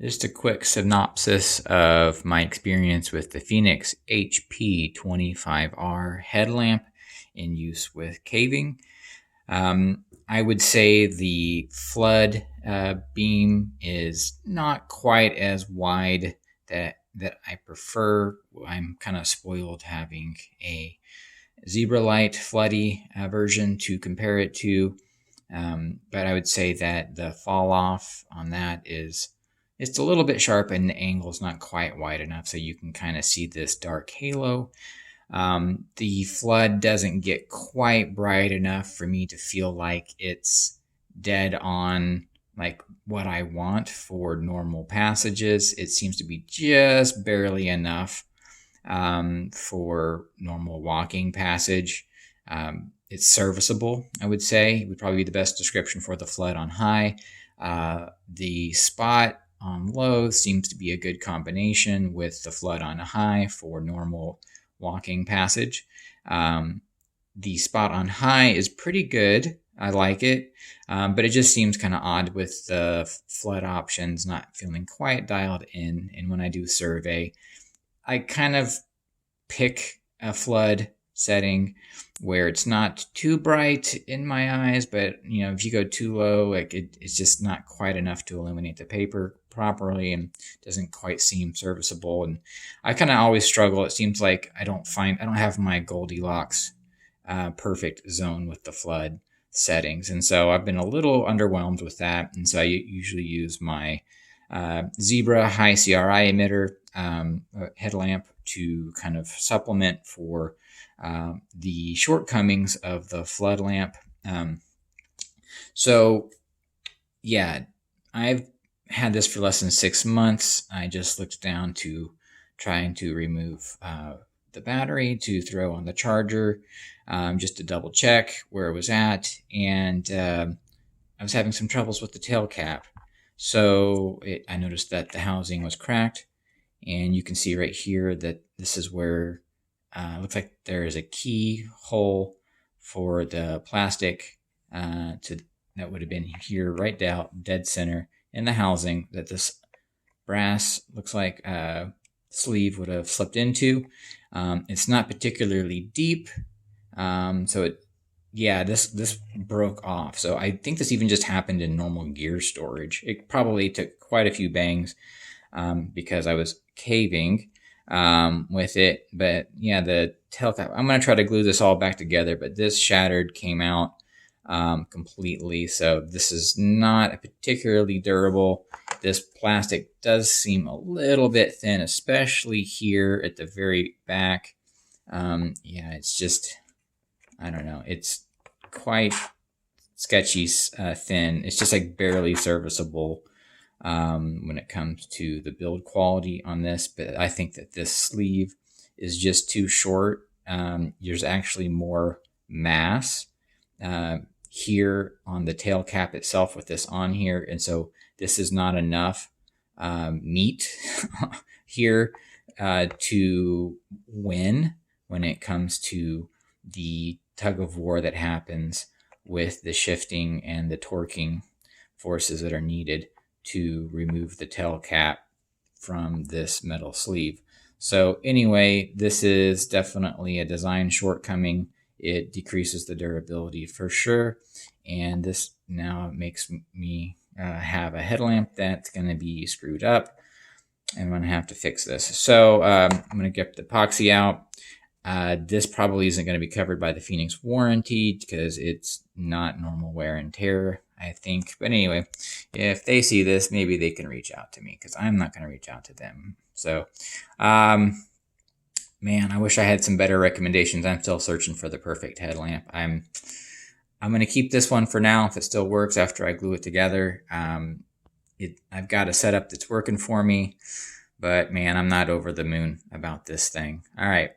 Just a quick synopsis of my experience with the Fenix HP25R headlamp in use with caving. I would say the flood beam is not quite as wide that I prefer. I'm kind of spoiled having a zebra light floody version to compare it to. But I would say that the fall off on that is it's a little bit sharp and the angle is not quite wide enough so you can kind of see this dark halo. The flood doesn't get quite bright enough for me to feel like it's dead on like what I want for normal passages. It seems to be just barely enough for normal walking passage. It's serviceable, I would say, would probably be the best description for the flood on high. The spot on low seems to be a good combination with the flood on high for normal walking passage. The spot on high is pretty good. I like it, but it just seems kind of odd with the flood options not feeling quite dialed in. And when I do survey, I kind of pick a flood setting where it's not too bright in my eyes, but if you go too low, like it's just not quite enough to illuminate the paper properly and doesn't quite seem serviceable. And I kind of always struggle. It seems like I don't have my Goldilocks perfect zone with the flood settings, and so I've been a little underwhelmed with that. And so I usually use my Zebra high CRI emitter headlamp to kind of supplement for the shortcomings of the flood lamp. So yeah, I've had this for less than 6 months. I just looked down to trying to remove the battery to throw on the charger just to double check where it was at. And I was having some troubles with the tail cap. So I noticed that the housing was cracked, and you can see right here that this is where it looks like there is a key hole for the plastic that would have been here right down dead center in the housing that this brass looks like sleeve would have slipped into. It's not particularly deep, so this broke off. So I think this even just happened in normal gear storage. It probably took quite a few bangs because I was caving with it. But yeah, the tail cap, I'm going to try to glue this all back together, but this shattered, came out completely. So this is not particularly durable. This plastic does seem a little bit thin, especially here at the very back. It's just, I don't know. It's quite sketchy thin. It's just like barely serviceable when it comes to the build quality on this. But I think that this sleeve is just too short. There's actually more mass here on the tail cap itself with this on here. And so this is not enough meat here to win when it comes to the tug of war that happens with the shifting and the torquing forces that are needed to remove the tail cap from this metal sleeve. So anyway, this is definitely a design shortcoming. It decreases the durability for sure. And this now makes me have a headlamp that's going to be screwed up. I'm going to have to fix this. So I'm going to get the epoxy out. This probably isn't going to be covered by the Fenix warranty because it's not normal wear and tear, I think. But anyway, if they see this, maybe they can reach out to me because I'm not going to reach out to them. So, man, I wish I had some better recommendations. I'm still searching for the perfect headlamp. I'm going to keep this one for now if it still works after I glue it together. I've got a setup that's working for me, but man, I'm not over the moon about this thing. All right.